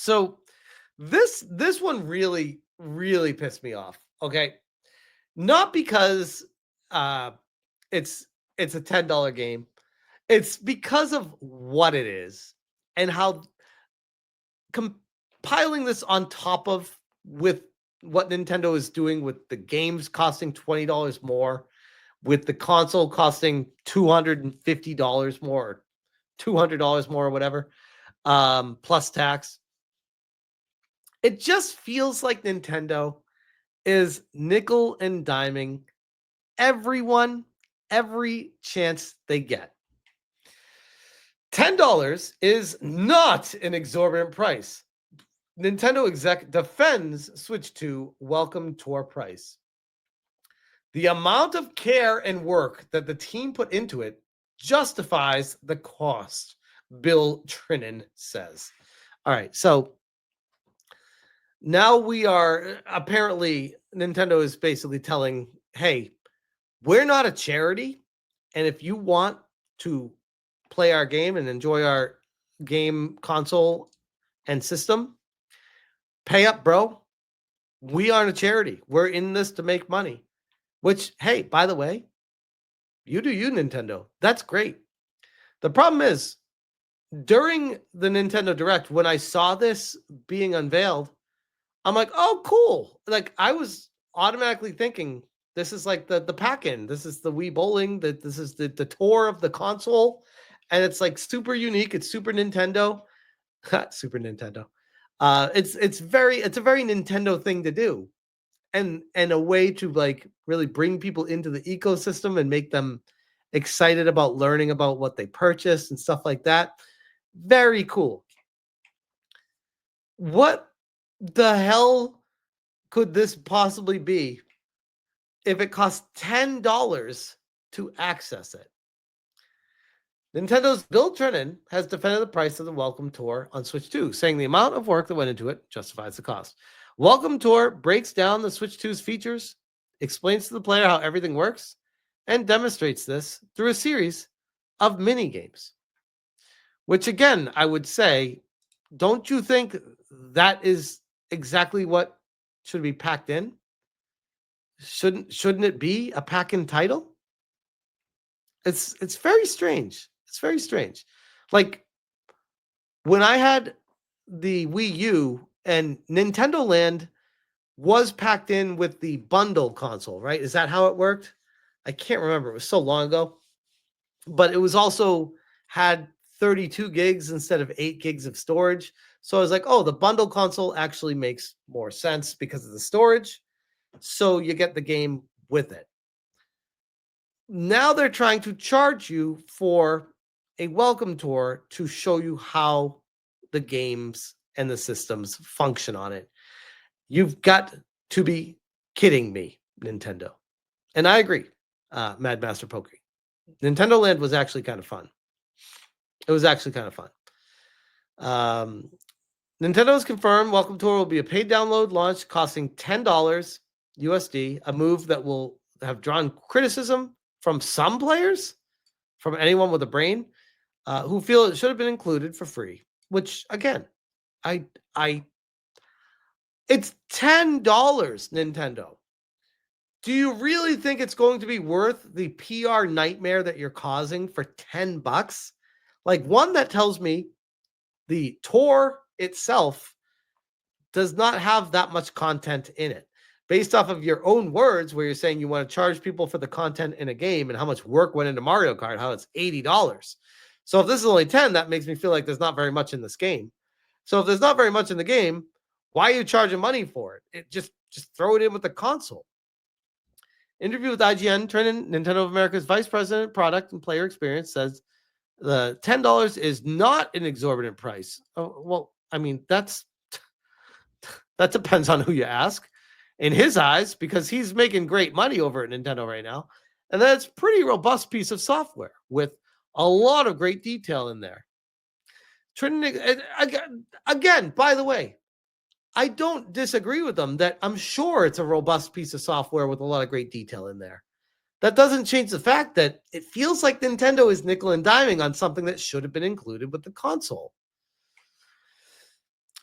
So this one really pissed me off. Okay, not because uh, it's it's a $10 game. It's because of what it is and how compiling this on top of with what Nintendo is doing with the games costing $20 more, with the console costing $250 more, $200 more, or whatever, plus tax. It just feels like Nintendo is nickel and diming everyone every chance they get. $10 is not an exorbitant price. Nintendo exec defends Switch 2 Welcome Tour price. The amount of care and work that the team put into it justifies the cost, Bill Trinen says. All right, so now we are apparently Nintendo is basically telling, hey, we're not a charity, and if you want to play our game and enjoy our game console and system, pay up, bro. We aren't a charity. We're in this to make money. Which, hey, by the way, you do you, Nintendo. That's great. The problem is, during the Nintendo Direct, when I saw this being unveiled, I'm like, oh, cool. Like, I was automatically thinking, this is like the pack-in. This is the Wii Bowling. This is the tour of the console. And it's like super unique. It's Super Nintendo. Super Nintendo. It's a very Nintendo thing to do. And a way to like really bring people into the ecosystem and make them excited about learning about what they purchased and stuff like that. Very cool. What the hell could this possibly be if it costs $10 to access it? Nintendo's Bill Trinen has defended the price of the Welcome Tour on Switch 2, saying the amount of work that went into it justifies the cost. Welcome Tour breaks down the Switch 2's features, explains to the player how everything works, and demonstrates this through a series of mini games. Which again, I would say, don't you think that is exactly what should be packed in? Shouldn't it be a pack-in title? It's very strange. It's very strange. Like when I had the Wii U and Nintendo Land was packed in with the bundle console, right? Is that how it worked? I can't remember. It was so long ago. But it was also had 32 gigs instead of 8 gigs of storage. So I was like, oh, the bundle console actually makes more sense because of the storage. So you get the game with it. Now they're trying to charge you for a welcome tour to show you how the games and the systems function on it. You've got to be kidding me, Nintendo. And I agree, Mad Master Poker. Nintendo Land was actually kind of fun. It was actually kind of fun. Nintendo has confirmed Welcome Tour will be a paid download launch costing $10 USD, a move that will have drawn criticism from some players, from anyone with a brain, who feel it should have been included for free. Which again, it's $10, Nintendo. Do you really think it's going to be worth the PR nightmare that you're causing for $10? Like, one, that tells me the tour itself does not have that much content in it. Based off of your own words, where you're saying you want to charge people for the content in a game and how much work went into Mario Kart, how it's $80. So if this is only 10, that makes me feel like there's not very much in this game. So if there's not very much in the game, why are you charging money for it? Just throw it in with the console. Interview with IGN, Trinen, Nintendo of America's Vice President, Product and Player Experience, says the $10 is not an exorbitant price. Oh, well, I mean, that depends on who you ask. In his eyes, because he's making great money over at Nintendo right now. And that's a pretty robust piece of software with a lot of great detail in there. Trinen, again, by the way, I don't disagree with them that I'm sure it's a robust piece of software with a lot of great detail in there. That doesn't change the fact that it feels like Nintendo is nickel and diming on something that should have been included with the console.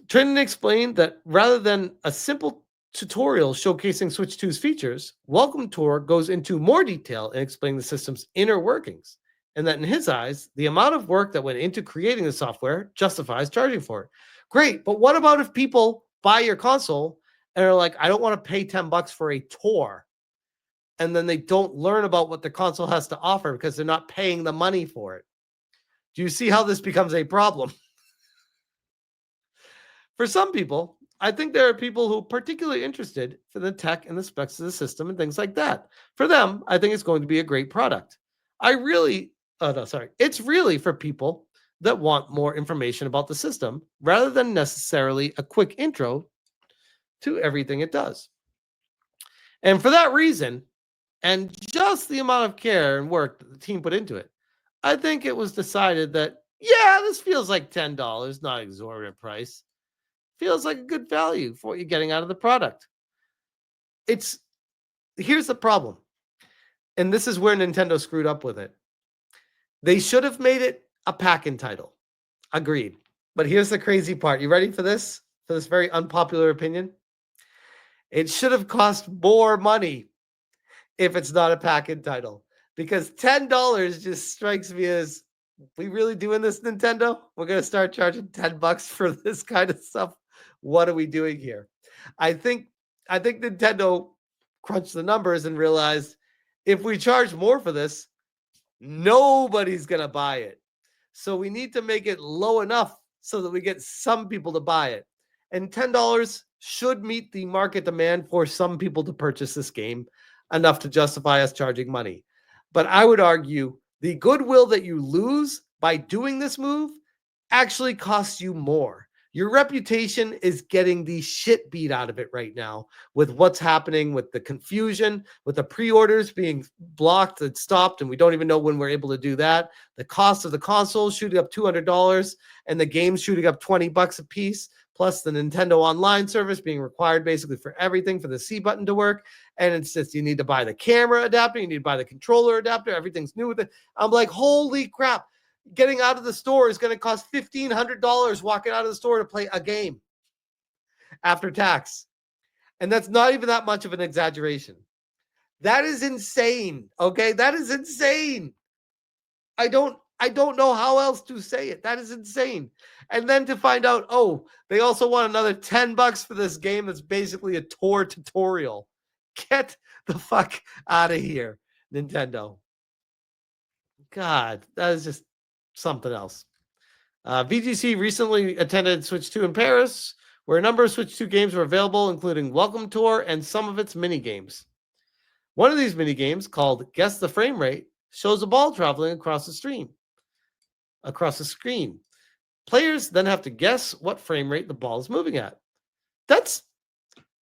Trinen explained that rather than a simple tutorial showcasing Switch 2's features, Welcome Tour goes into more detail in explaining the system's inner workings, and that in his eyes, the amount of work that went into creating the software justifies charging for it. Great, but what about if people buy your console and are like, I don't want to pay $10 for a tour, and then they don't learn about what the console has to offer because they're not paying the money for it? Do you see how this becomes a problem? For some people, I think there are people who are particularly interested for the tech and the specs of the system and things like that. For them, I think it's going to be a great product. It's really for people that want more information about the system rather than necessarily a quick intro to everything it does. And for that reason, and just the amount of care and work that the team put into it, I think it was decided that, yeah, this feels like $10, not an exorbitant price. Feels like a good value for what you're getting out of the product. Here's the problem, and this is where Nintendo screwed up with it. They should have made it a pack-in title. Agreed. But here's the crazy part. You ready for this? For this very unpopular opinion? It should have cost more money if it's not a pack-in title. Because $10 just strikes me as, we really doing this, Nintendo? We're going to start charging $10 for this kind of stuff. What are we doing here? I think Nintendo crunched the numbers and realized if we charge more for this, nobody's going to buy it. So we need to make it low enough so that we get some people to buy it. And $10 should meet the market demand for some people to purchase this game enough to justify us charging money. But I would argue the goodwill that you lose by doing this move actually costs you more. Your reputation is getting the shit beat out of it right now with what's happening with the confusion, with the pre-orders being blocked and stopped, and we don't even know when we're able to do that. The cost of the console shooting up $200 and the games shooting up $20 a piece, plus the Nintendo Online service being required basically for everything for the C button to work. And it's just, you need to buy the camera adapter, you need to buy the controller adapter, everything's new with it. I'm like, holy crap. Getting out of the store is going to cost $1,500 walking out of the store to play a game after tax. And that's not even that much of an exaggeration. That is insane. Okay. That is insane. I don't know how else to say it. That is insane. And then to find out, oh, they also want another $10 for this game that's basically a tour tutorial. Get the fuck out of here, Nintendo. God, that is just something else. VGC recently attended Switch 2 in Paris, where a number of Switch 2 games were available, including Welcome Tour and some of its mini games. One of these mini games, called Guess the Frame Rate, shows a ball traveling across the screen. Players then have to guess what frame rate the ball is moving at. That's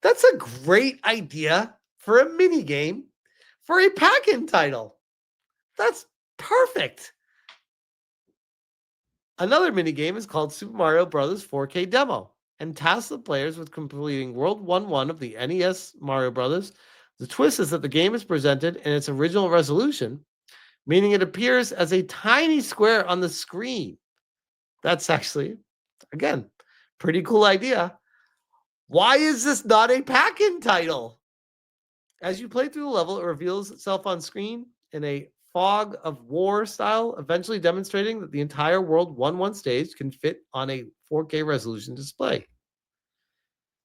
a great idea for a mini game for a pack-in title. That's perfect. Another minigame is called Super Mario Bros. 4K Demo and tasks the players with completing World 1-1 of the NES Mario Bros. The twist is that the game is presented in its original resolution, meaning it appears as a tiny square on the screen. That's actually, again, pretty cool idea. Why is this not a pack-in title? As you play through the level, it reveals itself on screen in a fog of war style, eventually demonstrating that the entire World 1-1 stage can fit on a 4K resolution display.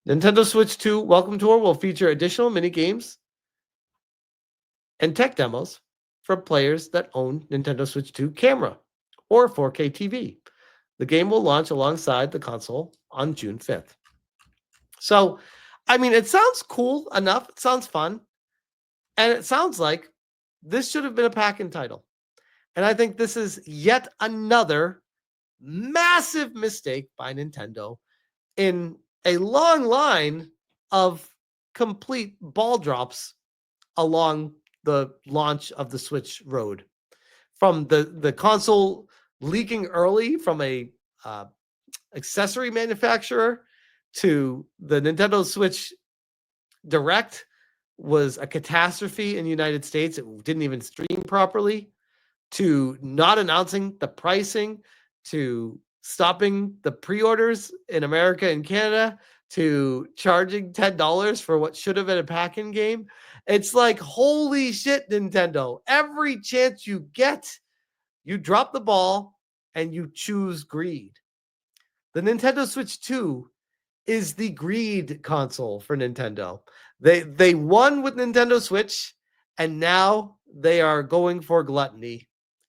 Nintendo Switch 2 Welcome Tour will feature additional mini games and tech demos for players that own Nintendo Switch 2 camera or 4K TV. The game will launch alongside the console on June 5th. So, I mean, it sounds cool enough. It sounds fun. And it sounds like this should have been a pack-in title. And I think this is yet another massive mistake by Nintendo in a long line of complete ball drops along the launch of the Switch road. From the console leaking early from a accessory manufacturer to the Nintendo Switch Direct was a catastrophe in the United States. It didn't even stream properly, to not announcing the pricing, to stopping the pre-orders in America and Canada to charging $10 for what should have been a pack-in game. It's like, holy shit, Nintendo. Every chance you get, you drop the ball and you choose greed. The Nintendo Switch 2 is the greed console for Nintendo. They won with Nintendo Switch, and now they are going for gluttony.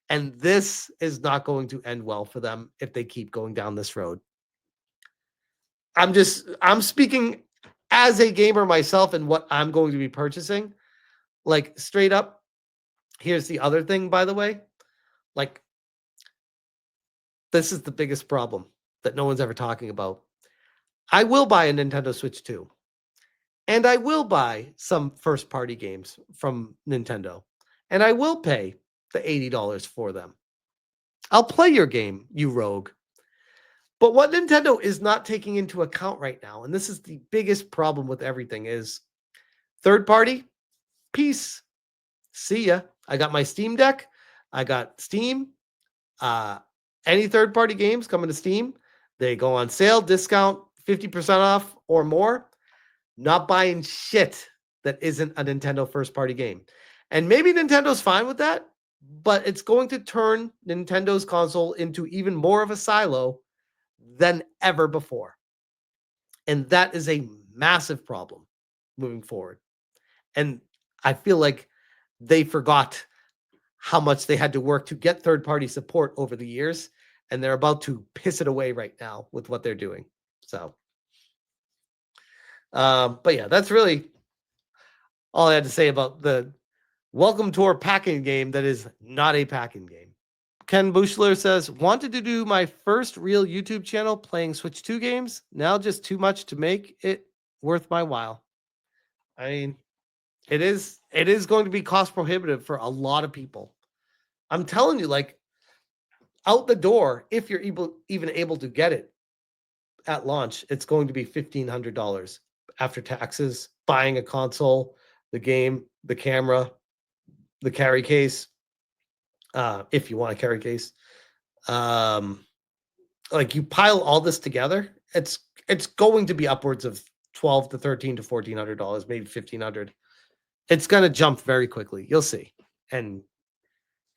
And this is not going to end well for them if they keep going down this road. I'm speaking as a gamer myself and what I'm going to be purchasing. Like, straight up, here's the other thing, by the way. Like, this is the biggest problem that no one's ever talking about. I will buy a Nintendo Switch 2. And I will buy some first-party games from Nintendo. And I will pay the $80 for them. I'll play your game, you rogue. But what Nintendo is not taking into account right now, and this is the biggest problem with everything, is third-party, peace. See ya. I got my Steam Deck. I got Steam. Any third-party games coming to Steam, they go on sale, discount, 50% off or more. Not buying shit that isn't a Nintendo first-party game. And maybe Nintendo's fine with that, but it's going to turn Nintendo's console into even more of a silo than ever before. And that is a massive problem moving forward. And I feel like they forgot how much they had to work to get third-party support over the years, and they're about to piss it away right now with what they're doing. So, but yeah, that's really all I had to say about the Welcome Tour packing game that is not a packing game. Ken Bushler says, wanted to do my first real YouTube channel playing Switch 2 games. Now just too much to make it worth my while. I mean, it is going to be cost prohibitive for a lot of people. I'm telling you, like, out the door, if you're even able to get it at launch, it's going to be $1,500 after taxes, buying a console, the game, the camera, the carry case, if you want a carry case. Like, you pile all this together, it's going to be upwards of $1,200 to $1,300 to $1,400, maybe $1,500. It's going to jump very quickly. You'll see. And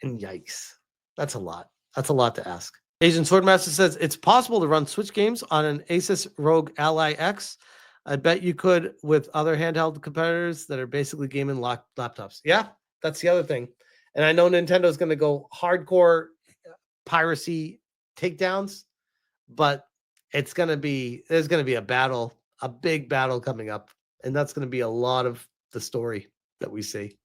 yikes, that's a lot. That's a lot to ask. Asian Swordmaster says it's possible to run Switch games on an Asus ROG Ally X. I bet you could with other handheld competitors that are basically gaming laptops. Yeah, that's the other thing. And I know Nintendo's going to go hardcore piracy takedowns, but there's going to be a battle, a big battle coming up. And that's going to be a lot of the story that we see.